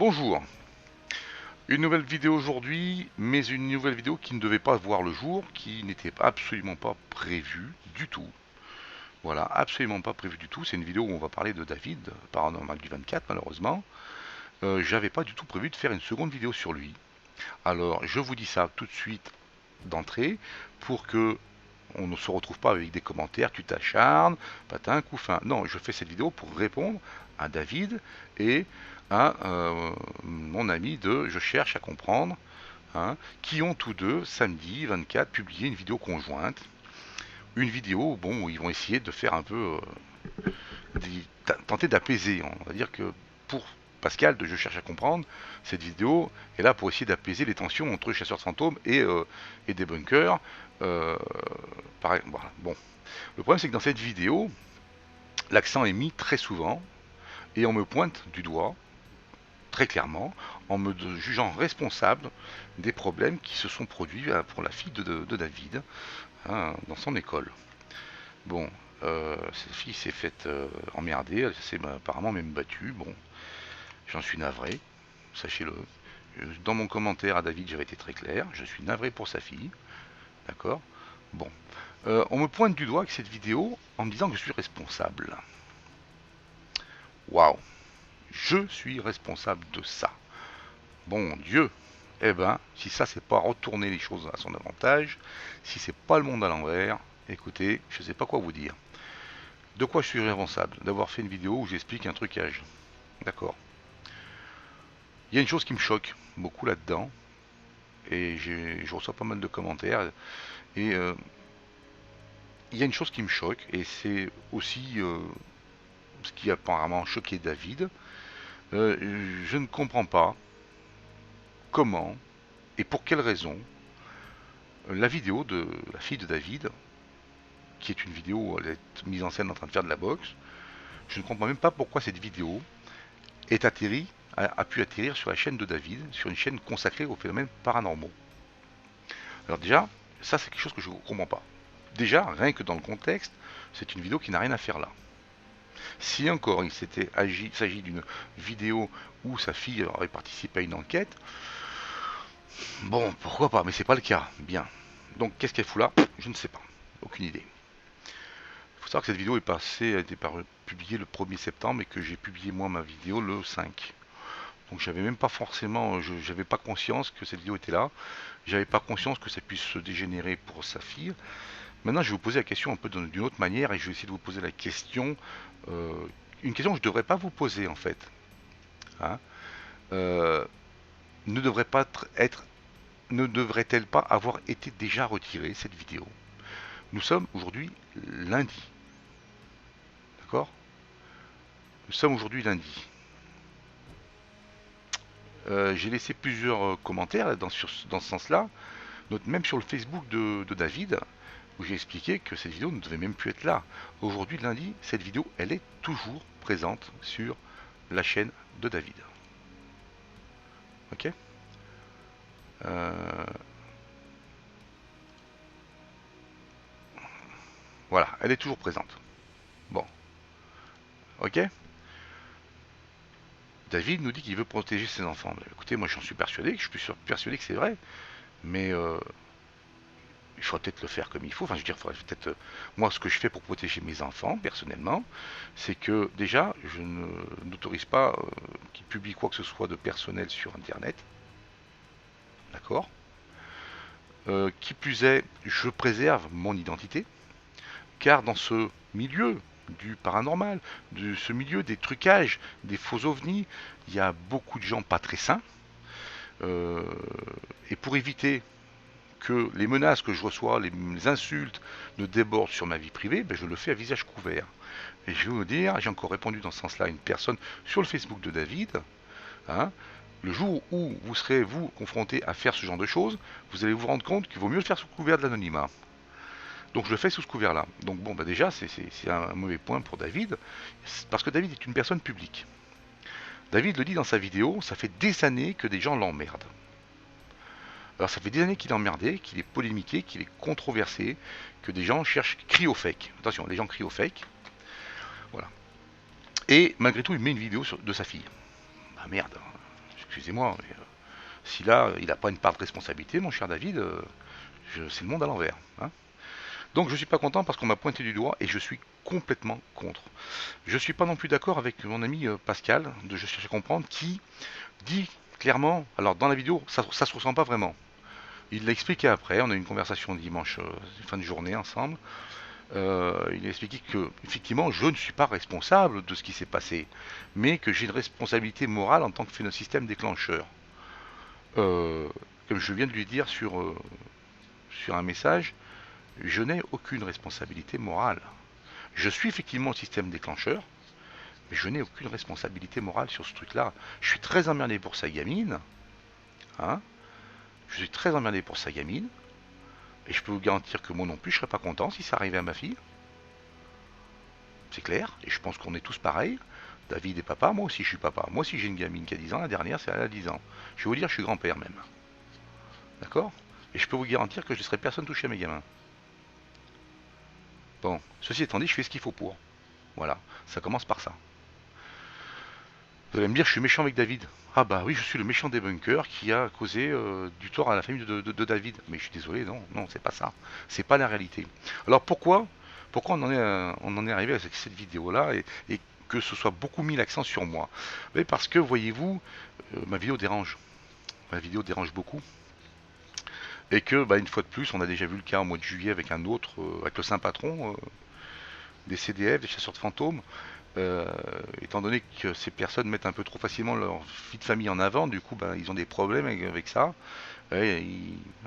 Bonjour, une nouvelle vidéo aujourd'hui, mais une nouvelle vidéo qui ne devait pas voir le jour, qui n'était absolument pas prévue du tout. Voilà, absolument pas prévue du tout. C'est une vidéo où on va parler de David, Paranormal du 24 malheureusement. J'avais pas du tout prévu de faire une seconde vidéo sur lui. Alors je vous dis ça tout de suite d'entrée pour que on ne se retrouve pas avec des commentaires, tu t'acharnes, patin, couffin. Non, je fais cette vidéo pour répondre à David et à mon ami de Je cherche à comprendre, hein, qui ont tous deux, samedi 24, publié une vidéo conjointe. Une vidéo bon, où ils vont essayer de faire un peu, tenter d'apaiser. On va dire que pour Pascal de Je cherche à comprendre, cette vidéo est là pour essayer d'apaiser les tensions entre chasseurs de fantômes et des bunkers. Pareil, voilà. Bon. Le problème c'est que dans cette vidéo, l'accent est mis très souvent et on me pointe du doigt très clairement en me jugeant responsable des problèmes qui se sont produits pour la fille de David, hein, dans son école. Bon, cette fille s'est faite emmerder, elle s'est apparemment même battue. Bon, j'en suis navré, sachez-le. Dans mon commentaire à David, j'avais été très clair, je suis navré pour sa fille, d'accord. Bon, on me pointe du doigt avec cette vidéo en me disant que je suis responsable. Waouh, je suis responsable de ça. Bon Dieu, eh ben, si ça c'est pas retourner les choses à son avantage, si c'est pas le monde à l'envers, écoutez, je sais pas quoi vous dire. De quoi je suis responsable? D'avoir fait une vidéo où j'explique un trucage. D'accord. Il y a une chose qui me choque beaucoup là-dedans, et je reçois pas mal de commentaires, et il y a une chose qui me choque, et c'est aussi ce qui a apparemment choqué David. Je ne comprends pas comment et pour quelle raison la vidéo de la fille de David, qui est une vidéo où elle est mise en scène en train de faire de la boxe, je ne comprends même pas pourquoi cette vidéo est a pu atterrir sur la chaîne de David, sur une chaîne consacrée aux phénomènes paranormaux. Alors déjà, ça c'est quelque chose que je ne comprends pas. Déjà, rien que dans le contexte, c'est une vidéo qui n'a rien à faire là. Si encore il s'agit d'une vidéo où sa fille aurait participé à une enquête, bon, pourquoi pas, mais c'est pas le cas. Bien. Donc qu'est-ce qu'elle fout là? Je ne sais pas. Aucune idée. Il faut savoir que cette vidéo a été publiée le 1er septembre et que j'ai publié moi ma vidéo le 5. Donc j'avais même pas forcément, j'avais pas conscience que cette vidéo était là. J'avais pas conscience que ça puisse se dégénérer pour sa fille. Maintenant je vais vous poser la question un peu d'une autre manière et je vais essayer de vous poser la question, euh, une question que je ne devrais pas vous poser en fait. Hein. Euh, ne devrait pas être, ne devrait-elle pas avoir été déjà retirée cette vidéo? Nous sommes aujourd'hui lundi. D'accord? Nous sommes aujourd'hui lundi. J'ai laissé plusieurs commentaires dans ce sens-là, même sur le Facebook de David, où j'ai expliqué que cette vidéo ne devait même plus être là. Aujourd'hui, lundi, cette vidéo, elle est toujours présente sur la chaîne de David. Ok. euh, Voilà, elle est toujours présente. Bon, ok. David nous dit qu'il veut protéger ses enfants. Bah, écoutez, moi j'en suis persuadé, je suis persuadé que c'est vrai, mais il faudrait peut-être le faire comme il faut. Enfin, je veux dire, il faudrait peut-être. Moi, ce que je fais pour protéger mes enfants, personnellement, c'est que déjà, je n'autorise pas qu'ils publient quoi que ce soit de personnel sur Internet. D'accord. Qui plus est, je préserve mon identité, car dans ce milieu du paranormal, de ce milieu des trucages, des faux ovnis, il y a beaucoup de gens pas très sains. Euh, et pour éviter que les menaces que je reçois, les insultes ne débordent sur ma vie privée, ben je le fais à visage couvert. Et je vais vous dire, j'ai encore répondu dans ce sens-là à une personne sur le Facebook de David. Hein, le jour où vous serez, vous, confronté à faire ce genre de choses, vous allez vous rendre compte qu'il vaut mieux le faire sous couvert de l'anonymat. Donc je le fais sous ce couvert-là. Donc bon, bah déjà, c'est un mauvais point pour David, parce que David est une personne publique. David le dit dans sa vidéo, ça fait des années que des gens l'emmerdent. Alors ça fait des années qu'il est emmerdé, qu'il est polémiqué, qu'il est controversé, que des gens crient au fake. Attention, les gens crient au fake. Voilà. Et malgré tout, il met une vidéo de sa fille. Ah merde, excusez-moi, mais si là, il n'a pas une part de responsabilité, mon cher David, c'est le monde à l'envers. Hein. Donc je suis pas content parce qu'on m'a pointé du doigt et je suis complètement contre. Je suis pas non plus d'accord avec mon ami Pascal de Je cherche à comprendre qui dit clairement, alors dans la vidéo ça se ressent pas vraiment. Il l'a expliqué après, on a eu une conversation dimanche fin de journée ensemble. Il a expliqué que effectivement je ne suis pas responsable de ce qui s'est passé, mais que j'ai une responsabilité morale en tant que système déclencheur. Comme je viens de lui dire sur un message, je n'ai aucune responsabilité morale. Je suis effectivement le système déclencheur, mais je n'ai aucune responsabilité morale sur ce truc-là. Je suis très emmerdé pour sa gamine. Hein, je suis très emmerdé pour sa gamine. Et je peux vous garantir que moi non plus, je serais pas content si ça arrivait à ma fille. C'est clair. Et je pense qu'on est tous pareils. David est papa, moi aussi je suis papa. Moi aussi j'ai une gamine qui a 10 ans, la dernière c'est elle a 10 ans. Je vais vous dire, je suis grand-père même. D'accord. Et je peux vous garantir que je ne laisserai personne toucher à mes gamins. Bon, ceci étant dit, je fais ce qu'il faut pour. Voilà, ça commence par ça. Vous allez me dire, je suis méchant avec David. Ah bah oui, je suis le méchant débunker qui a causé du tort à la famille de David. Mais je suis désolé, non, non, c'est pas ça. C'est pas la réalité. Alors pourquoi on en est arrivé à cette vidéo-là et que ce soit beaucoup mis l'accent sur moi? Mais parce que, voyez-vous, ma vidéo dérange. Ma vidéo dérange beaucoup. Et que, bah, une fois de plus, on a déjà vu le cas au mois de juillet avec un autre, avec le saint patron, des CDF, des chasseurs de fantômes. Étant donné que ces personnes mettent un peu trop facilement leur vie de famille en avant, du coup, ben, ils ont des problèmes avec ça. Et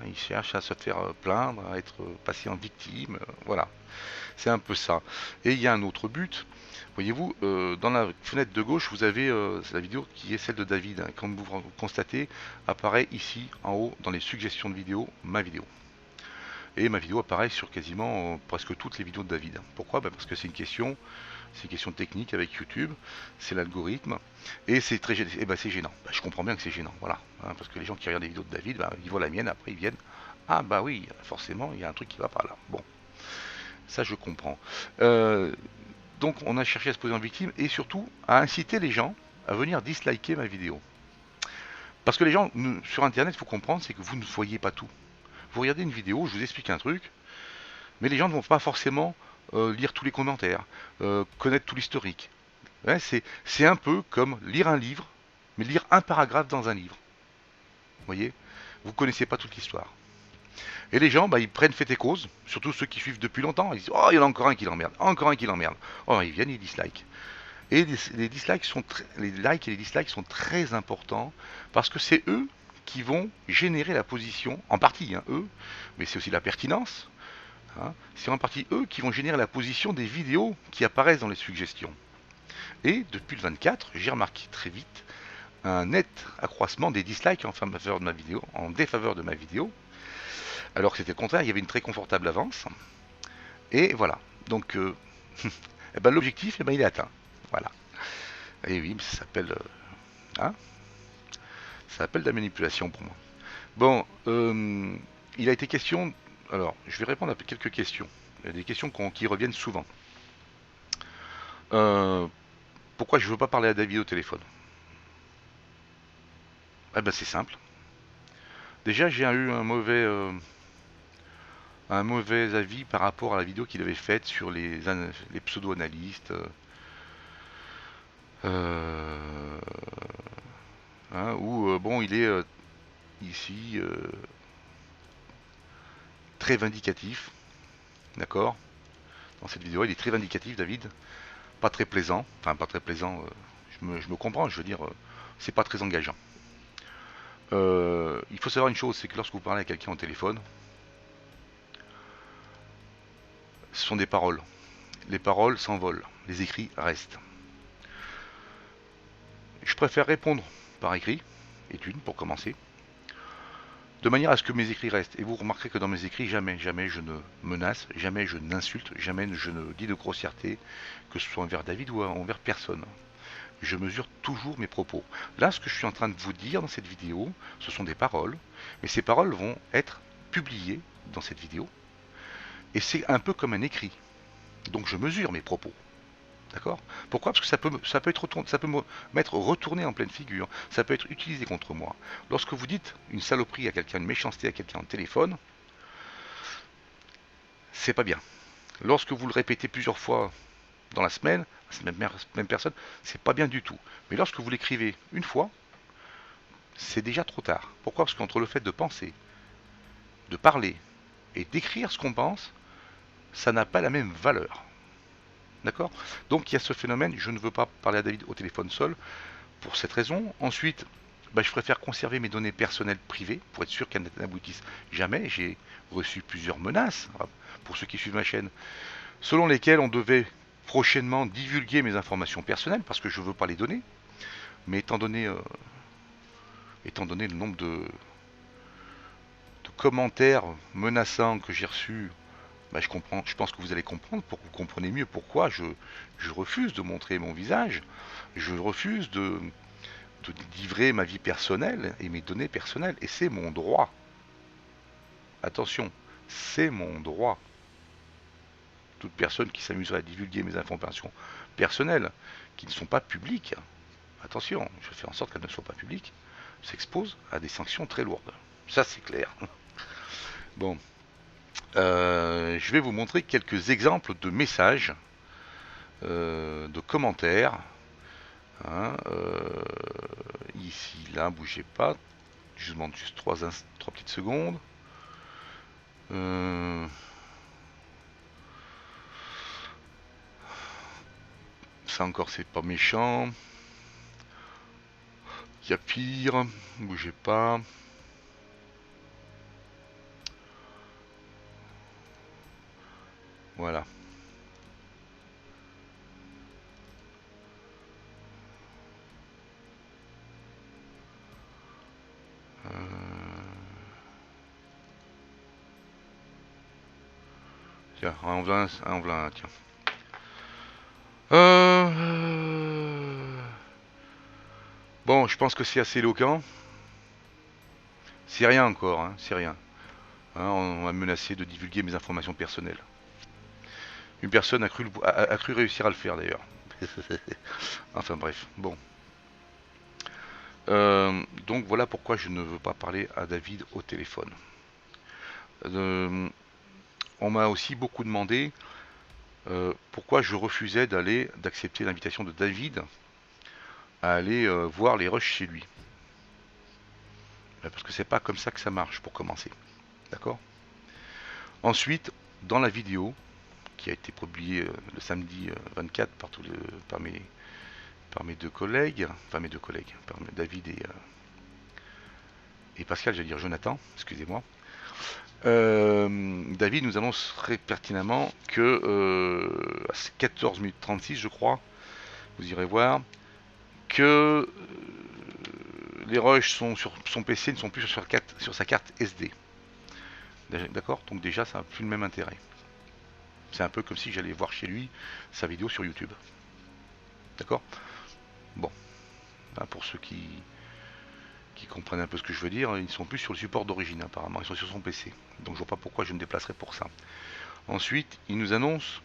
ils cherchent à se faire plaindre, à être passés en victime. Voilà, c'est un peu ça. Et il y a un autre but. Voyez-vous, dans la fenêtre de gauche, vous avez la vidéo qui est celle de David. Hein. Comme vous constatez, apparaît ici, en haut, dans les suggestions de vidéos, ma vidéo. Et ma vidéo apparaît sur quasiment presque toutes les vidéos de David. Pourquoi? Ben parce que c'est une question technique avec YouTube, c'est l'algorithme, et c'est très et ben c'est gênant. Ben, je comprends bien que c'est gênant, voilà. Hein, parce que les gens qui regardent les vidéos de David, ben, ils voient la mienne, après ils viennent. Ah bah oui, forcément, il y a un truc qui va pas là. Bon, ça je comprends. Donc on a cherché à se poser en victime et surtout à inciter les gens à venir disliker ma vidéo. Parce que les gens, sur internet, il faut comprendre, c'est que vous ne voyez pas tout. Vous regardez une vidéo, je vous explique un truc, mais les gens ne vont pas forcément lire tous les commentaires, connaître tout l'historique. Ouais, c'est un peu comme lire un livre, mais lire un paragraphe dans un livre. Vous voyez? Vous ne connaissez pas toute l'histoire. Et les gens, bah, ils prennent fait et cause, surtout ceux qui suivent depuis longtemps. Ils disent, oh, il y en a encore un qui l'emmerde, encore un qui l'emmerde. Oh, ils viennent, ils dislikent. Et les dislikes les likes et les dislikes sont très importants parce que c'est eux qui vont générer la position, en partie, hein, eux, mais c'est aussi la pertinence. Hein, c'est en partie eux qui vont générer la position des vidéos qui apparaissent dans les suggestions. Et depuis le 24, j'ai remarqué très vite un net accroissement des dislikes en faveur de ma vidéo, en défaveur de ma vidéo, alors que c'était le contraire, il y avait une très confortable avance. Et voilà. Donc, eh ben, l'objectif, eh ben, il est atteint. Voilà. Et oui, ça s'appelle, hein, ça s'appelle de la manipulation pour moi. Bon, il a été question. Alors, je vais répondre à quelques questions. Il y a des questions qui reviennent souvent. Pourquoi je ne veux pas parler à David au téléphone? Eh ben c'est simple. Déjà, j'ai eu un mauvais avis par rapport à la vidéo qu'il avait faite sur les pseudo-analystes. Hein, où, bon, il est ici très vindicatif. D'accord? Dans cette vidéo, il est très vindicatif, David. Pas très plaisant. Enfin, pas très plaisant. Je me comprends, je veux dire, c'est pas très engageant. Il faut savoir une chose, c'est que lorsque vous parlez à quelqu'un au téléphone, ce sont des paroles. Les paroles s'envolent, les écrits restent. Je préfère répondre par écrit, et une pour commencer, de manière à ce que mes écrits restent. Et vous remarquerez que dans mes écrits, jamais je ne menace, jamais je n'insulte, jamais je ne dis de grossièreté, que ce soit envers David ou envers personne. Je mesure toujours mes propos. Là, ce que je suis en train de vous dire dans cette vidéo, ce sont des paroles, mais ces paroles vont être publiées dans cette vidéo, et c'est un peu comme un écrit. Donc je mesure mes propos. D'accord? Pourquoi? Parce que ça peut être ça peut m'être retourné en pleine figure. Ça peut être utilisé contre moi. Lorsque vous dites une saloperie à quelqu'un, une méchanceté à quelqu'un au téléphone, c'est pas bien. Lorsque vous le répétez plusieurs fois dans la semaine, à cette même personne, c'est pas bien du tout. Mais lorsque vous l'écrivez une fois, c'est déjà trop tard. Pourquoi? Parce qu'entre le fait de penser, de parler et d'écrire ce qu'on pense, ça n'a pas la même valeur. D'accord? Donc il y a ce phénomène, je ne veux pas parler à David au téléphone seul, pour cette raison. Ensuite, je préfère conserver mes données personnelles privées, pour être sûr qu'elles n'aboutissent jamais. J'ai reçu plusieurs menaces, pour ceux qui suivent ma chaîne, selon lesquelles on devait prochainement divulguer mes informations personnelles, parce que je ne veux pas les donner. Mais étant donné le nombre de commentaires menaçants que j'ai reçus, je pense que vous allez comprendre, pour que vous compreniez mieux pourquoi je refuse de montrer mon visage, je refuse de livrer ma vie personnelle et mes données personnelles, et c'est mon droit. Attention, c'est mon droit. Toute personne qui s'amuserait à divulguer mes informations personnelles, qui ne sont pas publiques, attention, je fais en sorte qu'elles ne soient pas publiques, s'expose à des sanctions très lourdes. Ça c'est clair. Bon, je vais vous montrer quelques exemples de messages, de commentaires. Hein, ici, là, bougez pas. Je vous demande juste 3 petites secondes. Ça encore, c'est pas méchant. Il y a pire. Bougez pas. Voilà. Tiens, en voilà un, tiens. Bon, je pense que c'est assez éloquent. C'est rien encore, hein, c'est rien. Hein, on m'a menacé de divulguer mes informations personnelles. Une personne a cru réussir à le faire d'ailleurs. Enfin bref, bon. Donc voilà pourquoi je ne veux pas parler à David au téléphone. On m'a aussi beaucoup demandé pourquoi je refusais d'accepter l'invitation de David à aller voir les rushs chez lui. Parce que c'est pas comme ça que ça marche pour commencer. D'accord? Ensuite, dans la vidéo qui a été publiée le samedi 24 par mes deux collègues, enfin mes deux collègues, par David et Pascal, j'allais dire Jonathan, excusez-moi. David nous annonce très pertinemment que à 14 minutes 36, je crois, vous irez voir, que les rushs sont sur son PC ne sont plus sur sa carte SD. D'accord? Donc déjà, ça n'a plus le même intérêt. C'est un peu comme si j'allais voir chez lui sa vidéo sur YouTube. D'accord? Bon. Pour ceux qui comprennent un peu ce que je veux dire, ils ne sont plus sur le support d'origine apparemment, ils sont sur son PC. Donc je vois pas pourquoi je me déplacerai pour ça. Ensuite, il nous annonce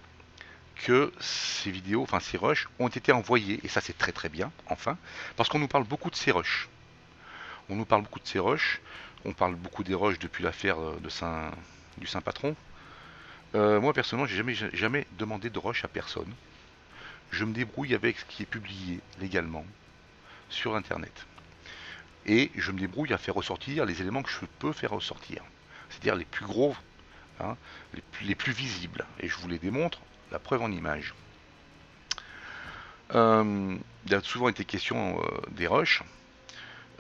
que ces vidéos, enfin ces rushs, ont été envoyés, et ça c'est très très bien, enfin, parce qu'on nous parle beaucoup de ces rushs. On nous parle beaucoup de ces rushs, on parle beaucoup des rushs depuis l'affaire du Saint Patron. Moi personnellement, j'ai jamais demandé de rush à personne. Je me débrouille avec ce qui est publié légalement sur internet. Et je me débrouille à faire ressortir les éléments que je peux faire ressortir. C'est-à-dire les plus gros, hein, les plus visibles. Et je vous les démontre, la preuve en image. Il a souvent été question des rushs.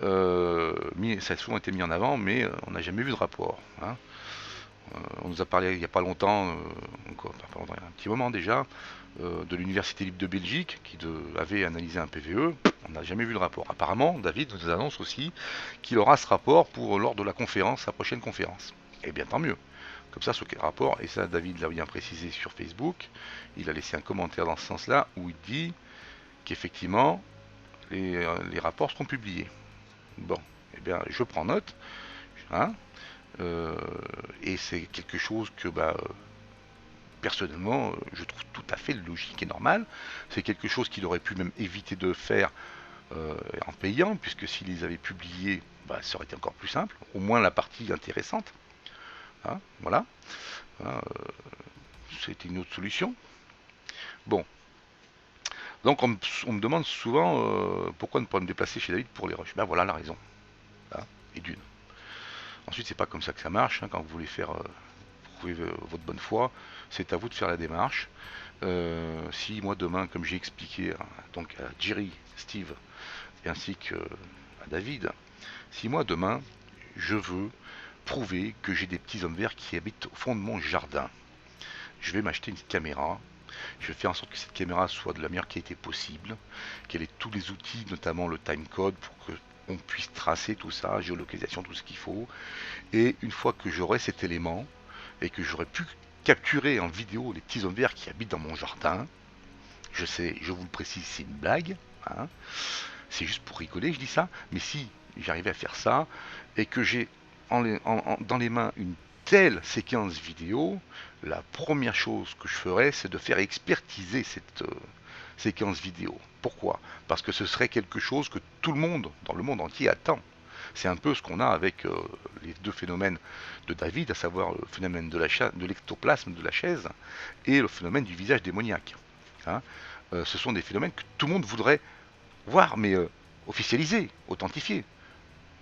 Ça a souvent été mis en avant, mais on n'a jamais vu de rapport. Hein. On nous a parlé il n'y a pas longtemps, il y a un petit moment déjà, de l'Université libre de Belgique qui avait analysé un PVE. On n'a jamais vu le rapport. Apparemment, David nous annonce aussi qu'il aura ce rapport lors de sa prochaine conférence. Eh bien, tant mieux. Comme ça, ce rapport, et ça, David l'a bien précisé sur Facebook, il a laissé un commentaire dans ce sens-là où il dit qu'effectivement, les rapports seront publiés. Bon, eh bien, je prends note. Hein, et c'est quelque chose que personnellement, je trouve tout à fait logique et normal. C'est quelque chose qu'il aurait pu même éviter de faire en payant, puisque s'il les avait publiés, bah, ça aurait été encore plus simple. Au moins la partie intéressante. Hein, voilà. Hein, c'était une autre solution. Bon. Donc on me demande souvent pourquoi ne pas me déplacer chez David pour les rushs. Ben voilà la raison. Hein, et d'une. Ensuite, c'est pas comme ça que ça marche. Hein, quand vous voulez faire prouver votre bonne foi, c'est à vous de faire la démarche. Si moi demain, comme j'ai expliqué donc à Jerry, Steve, et ainsi que à David, si moi demain je veux prouver que j'ai des petits hommes verts qui habitent au fond de mon jardin, je vais m'acheter une caméra. Je vais faire en sorte que cette caméra soit de la meilleure qualité possible, qu'elle ait tous les outils, notamment le timecode, pour qu'on puisse tracer tout ça, géolocalisation, tout ce qu'il faut. Et une fois que j'aurai cet élément, et que j'aurai pu capturer en vidéo les petits hommes verts qui habitent dans mon jardin, je sais, je vous le précise, c'est une blague, hein, c'est juste pour rigoler, je dis ça, mais si j'arrivais à faire ça, et que j'ai dans les mains une telle séquence vidéo, la première chose que je ferais, c'est de faire expertiser cette séquence vidéo. Pourquoi? Parce que ce serait quelque chose que tout le monde, dans le monde entier, attend. C'est un peu ce qu'on a avec les deux phénomènes de David, à savoir le phénomène de l'ectoplasme de la chaise et le phénomène du visage démoniaque. Hein, ce sont des phénomènes que tout le monde voudrait voir, mais officialiser, authentifier.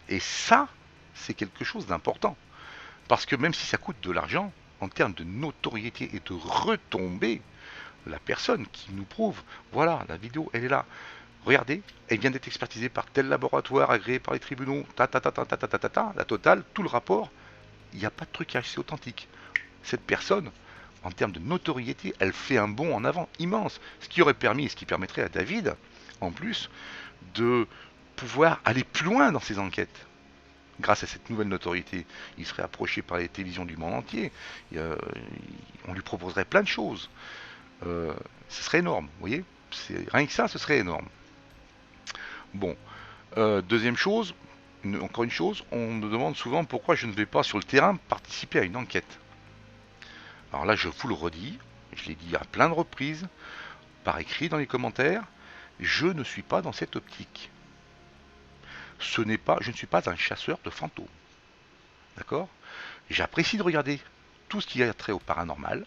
Et ça, c'est quelque chose d'important. Parce que même si ça coûte de l'argent, en termes de notoriété et de retombée, la personne qui nous prouve, voilà, la vidéo, elle est là. Regardez, elle vient d'être expertisée par tel laboratoire, agréé par les tribunaux, la totale, tout le rapport, il n'y a pas de trucage, c'est authentique. Cette personne, en termes de notoriété, elle fait un bond en avant immense. Ce qui aurait permis, et ce qui permettrait à David, en plus, de pouvoir aller plus loin dans ses enquêtes. Grâce à cette nouvelle notoriété, il serait approché par les télévisions du monde entier. On lui proposerait plein de choses. Ce serait énorme, vous voyez. Rien que ça, ce serait énorme. Bon, deuxième chose, encore une chose, on me demande souvent pourquoi je ne vais pas sur le terrain participer à une enquête. Alors là, je vous le redis, je l'ai dit à plein de reprises, par écrit dans les commentaires, je ne suis pas dans cette optique. Je ne suis pas un chasseur de fantômes. D'accord? J'apprécie de regarder tout ce qui a trait au paranormal.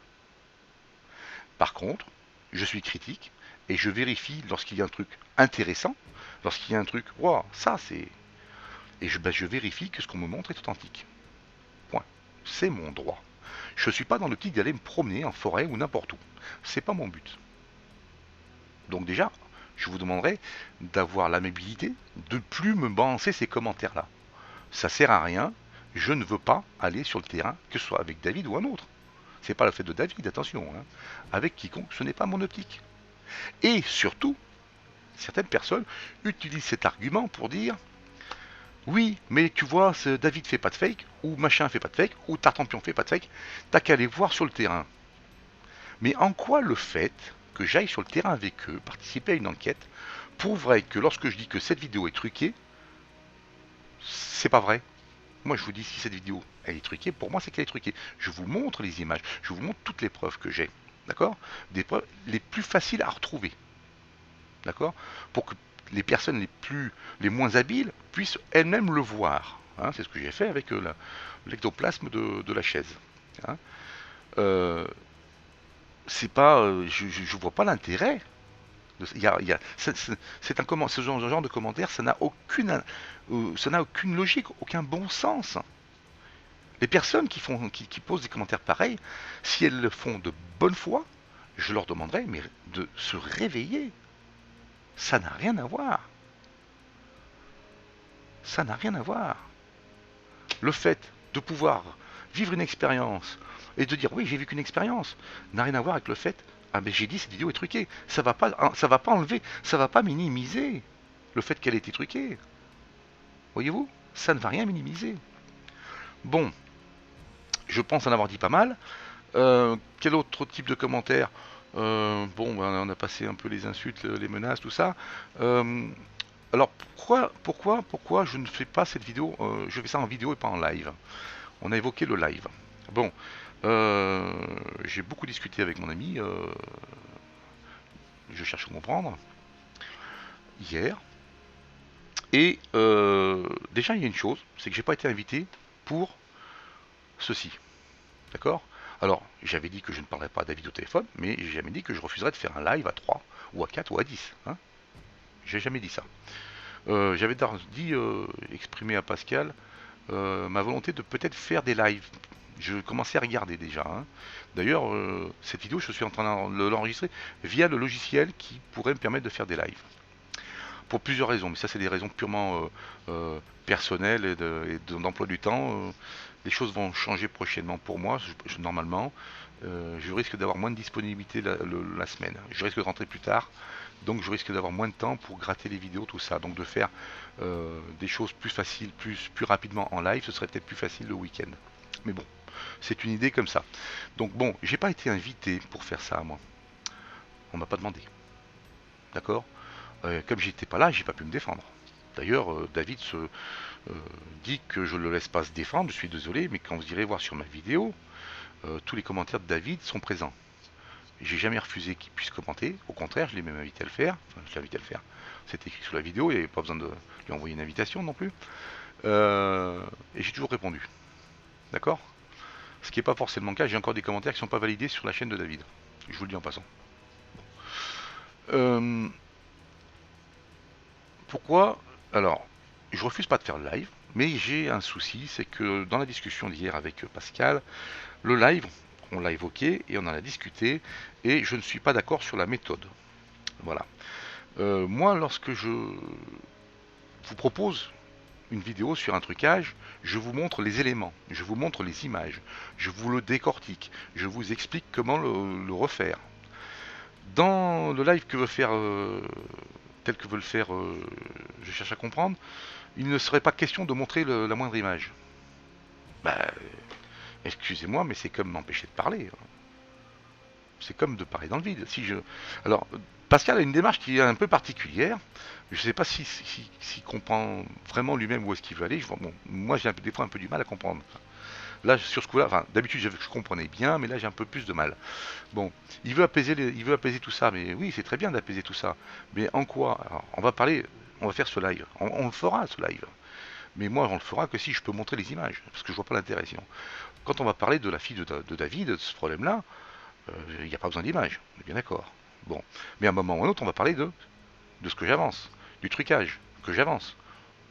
Par contre, je suis critique et je vérifie lorsqu'il y a un truc intéressant, lorsqu'il y a un truc, wow, ça c'est... Et je vérifie que ce qu'on me montre est authentique. Point. C'est mon droit. Je ne suis pas dans l'optique d'aller me promener en forêt ou n'importe où. C'est pas mon but. Donc déjà, je vous demanderai d'avoir l'amabilité de ne plus me balancer ces commentaires-là. Ça sert à rien. Je ne veux pas aller sur le terrain, que ce soit avec David ou un autre. C'est pas le fait de David, attention. Hein. Avec quiconque, ce n'est pas mon optique. Et surtout, certaines personnes utilisent cet argument pour dire oui, mais tu vois, David fait pas de fake, ou machin fait pas de fake, ou Tartampion fait pas de fake, t'as qu'à aller voir sur le terrain. Mais en quoi le fait que j'aille sur le terrain avec eux, participer à une enquête, prouverait que lorsque je dis que cette vidéo est truquée, c'est pas vrai. Moi je vous dis si cette vidéo elle est truquée, pour moi c'est qu'elle est truquée. Je vous montre les images, je vous montre toutes les preuves que j'ai. D'accord? Des preuves les plus faciles à retrouver. D'accord? Pour que les personnes les moins habiles puissent elles-mêmes le voir. Hein, c'est ce que j'ai fait avec l'ectoplasme de la chaise. Hein. C'est pas, je vois pas l'intérêt. C'est un ce genre de commentaire, ça n'a aucune logique, aucun bon sens. Les personnes qui posent des commentaires pareils, si elles le font de bonne foi, je leur demanderai mais de se réveiller. Ça n'a rien à voir. Ça n'a rien à voir. Le fait de pouvoir vivre une expérience et de dire oui j'ai vécu une expérience n'a rien à voir avec le fait ah ben j'ai dit cette vidéo est truquée. Ça va pas enlever, ça va pas minimiser le fait qu'elle ait été truquée. Voyez-vous, ça ne va rien minimiser. Bon, je pense en avoir dit pas mal. Quel autre type de commentaire? Bon, ben, on a passé un peu les insultes, les menaces, tout ça. Alors pourquoi je ne fais pas cette vidéo, je fais ça en vidéo et pas en live? On a évoqué le live. Bon, J'ai beaucoup discuté avec mon ami, je cherche à comprendre, hier. Et déjà, il y a une chose, c'est que j'ai pas été invité pour ceci. D'accord? Alors, j'avais dit que je ne parlerais pas à David au téléphone, mais j'ai jamais dit que je refuserais de faire un live à 3 ou à 4 ou à 10. Hein. J'ai jamais dit ça. J'avais dit, exprimé à Pascal, ma volonté de peut-être faire des lives. Je commençais à regarder déjà. Hein. D'ailleurs, cette vidéo, je suis en train de l'enregistrer via le logiciel qui pourrait me permettre de faire des lives. Pour plusieurs raisons, mais ça c'est des raisons purement personnelles et d'emploi du temps. Les choses vont changer prochainement pour moi, normalement. Je risque d'avoir moins de disponibilité la semaine. Je risque de rentrer plus tard, donc je risque d'avoir moins de temps pour gratter les vidéos, tout ça. Donc de faire des choses plus faciles, plus rapidement en live, ce serait peut-être plus facile le week-end. Mais bon, c'est une idée comme ça. Donc bon, j'ai pas été invité pour faire ça, moi. On m'a pas demandé. D'accord? Comme j'étais pas là, j'ai pas pu me défendre. D'ailleurs, David dit que je ne le laisse pas se défendre, je suis désolé, mais quand vous irez voir sur ma vidéo, tous les commentaires de David sont présents. J'ai jamais refusé qu'il puisse commenter, au contraire, je l'ai même invité à le faire. Enfin, je l'ai invité à le faire. C'est écrit sous la vidéo, il n'y avait pas besoin de lui envoyer une invitation non plus. Et j'ai toujours répondu. D'accord? Ce qui n'est pas forcément le cas, j'ai encore des commentaires qui ne sont pas validés sur la chaîne de David. Je vous le dis en passant. Euh, Pourquoi? Alors, je refuse pas de faire le live, mais j'ai un souci, c'est que dans la discussion d'hier avec Pascal, le live, on l'a évoqué et on en a discuté, et je ne suis pas d'accord sur la méthode. Voilà. Moi, lorsque je vous propose une vidéo sur un trucage, je vous montre les éléments, je vous montre les images, je vous le décortique, je vous explique comment le refaire. Dans le live que veut faire, tel que veut le faire, je cherche à comprendre, il ne serait pas question de montrer la moindre image. Bah, excusez-moi, mais c'est comme m'empêcher de parler. C'est comme de parler dans le vide. Alors, Pascal a une démarche qui est un peu particulière. Je ne sais pas s'il comprend vraiment lui-même où est-ce qu'il veut aller. Bon, moi, j'ai des fois un peu du mal à comprendre. Là, sur ce coup-là, enfin, d'habitude, je comprenais bien, mais là, j'ai un peu plus de mal. Bon, il veut apaiser tout ça, mais oui, c'est très bien d'apaiser tout ça. Mais en quoi? Alors, on va faire ce live. On le fera, ce live. Mais moi, on le fera que si je peux montrer les images, parce que je vois pas l'intérêt sinon. Quand on va parler de la fille de David, de ce problème-là, il n'y a pas besoin d'images, on est bien d'accord. Bon, mais à un moment ou à un autre, on va parler de ce que j'avance, du trucage que j'avance,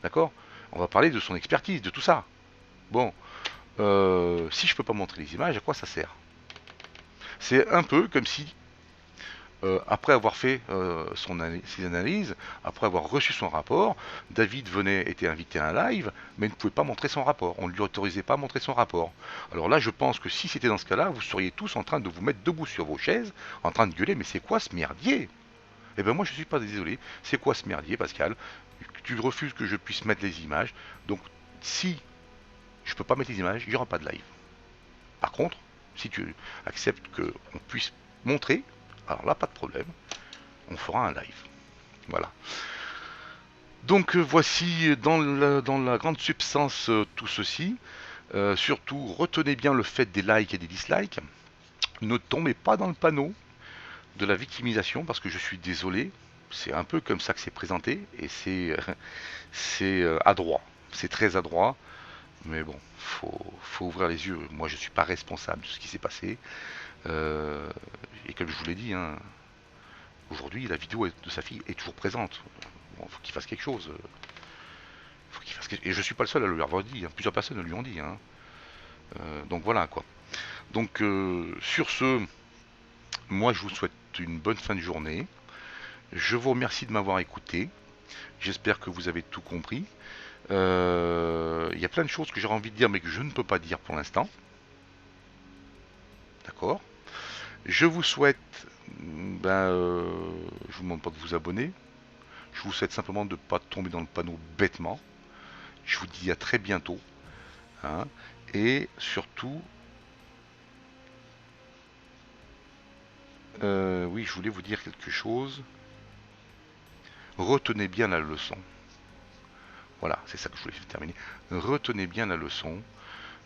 d'accord? On va parler de son expertise, de tout ça. Bon, si je peux pas montrer les images, à quoi ça sert? C'est un peu comme si après avoir fait ses analyses, après avoir reçu son rapport, David était invité à un live, mais ne pouvait pas montrer son rapport. On ne lui autorisait pas à montrer son rapport. Alors là, je pense que si c'était dans ce cas-là, vous seriez tous en train de vous mettre debout sur vos chaises, en train de gueuler, mais c'est quoi ce merdier? Eh ben moi, je suis pas désolé. C'est quoi ce merdier, Pascal? Tu refuses que je puisse mettre les images. Donc, si je peux pas mettre les images, il n'y aura pas de live. Par contre, si tu acceptes qu'on puisse montrer, alors là, pas de problème, on fera un live. Voilà. Donc voici dans la grande substance tout ceci. Surtout, retenez bien le fait des likes et des dislikes. Ne tombez pas dans le panneau de la victimisation parce que je suis désolé. C'est un peu comme ça que c'est présenté et c'est adroit. C'est très adroit. Mais bon, faut ouvrir les yeux. Moi, je ne suis pas responsable de ce qui s'est passé. Et comme je vous l'ai dit, hein, aujourd'hui, la vidéo de sa fille est toujours présente. Bon, faut qu'il fasse quelque chose. Et je suis pas le seul à lui avoir dit. Hein. Plusieurs personnes lui ont dit. Hein. Donc voilà quoi. Donc sur ce, moi je vous souhaite une bonne fin de journée. Je vous remercie de m'avoir écouté. J'espère que vous avez tout compris. Il y a plein de choses que j'aurais envie de dire mais que je ne peux pas dire pour l'instant. D'accord. Je vous souhaite, je vous demande pas de vous abonner. Je vous souhaite simplement de ne pas tomber dans le panneau bêtement. Je vous dis à très bientôt. Hein, et surtout, oui, je voulais vous dire quelque chose. Retenez bien la leçon. Voilà, c'est ça que je voulais terminer. Retenez bien la leçon.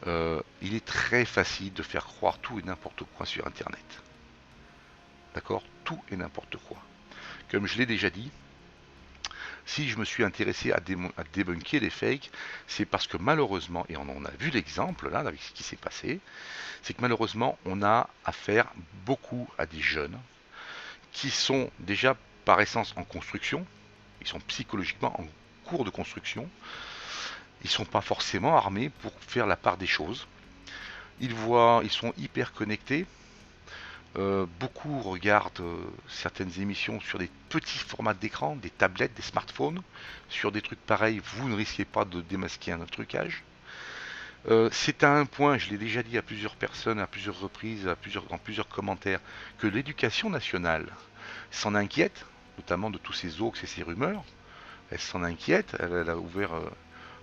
Il est très facile de faire croire tout et n'importe quoi sur Internet. D'accord? Tout et n'importe quoi. Comme je l'ai déjà dit, si je me suis intéressé à débunker les fakes, c'est parce que malheureusement, et on en a vu l'exemple là avec ce qui s'est passé, c'est que malheureusement on a affaire beaucoup à des jeunes qui sont déjà par essence en construction, ils sont psychologiquement en cours de construction, ils sont pas forcément armés pour faire la part des choses. Ils sont hyper connectés. Beaucoup regardent certaines émissions sur des petits formats d'écran, des tablettes, des smartphones. Sur des trucs pareils, vous ne risquez pas de démasquer un trucage. C'est à un point, je l'ai déjà dit à plusieurs personnes, à plusieurs reprises, dans plusieurs commentaires, que l'éducation nationale s'en inquiète, notamment de tous ces hoax et ces rumeurs. Elle s'en inquiète, elle a ouvert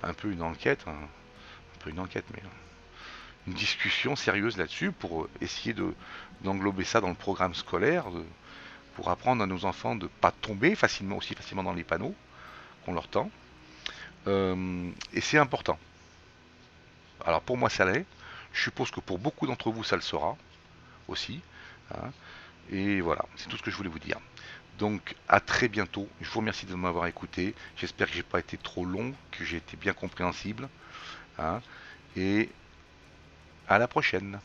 un peu une enquête, un peu une enquête, mais une discussion sérieuse là-dessus pour essayer d'englober ça dans le programme scolaire, pour apprendre à nos enfants de ne pas tomber aussi facilement dans les panneaux qu'on leur tend. Et c'est important. Alors pour moi ça l'est. Je suppose que pour beaucoup d'entre vous ça le sera aussi. Hein. Et voilà, c'est tout ce que je voulais vous dire. Donc à très bientôt. Je vous remercie de m'avoir écouté. J'espère que j'ai pas été trop long, que j'ai été bien compréhensible. Hein. Et à la prochaine.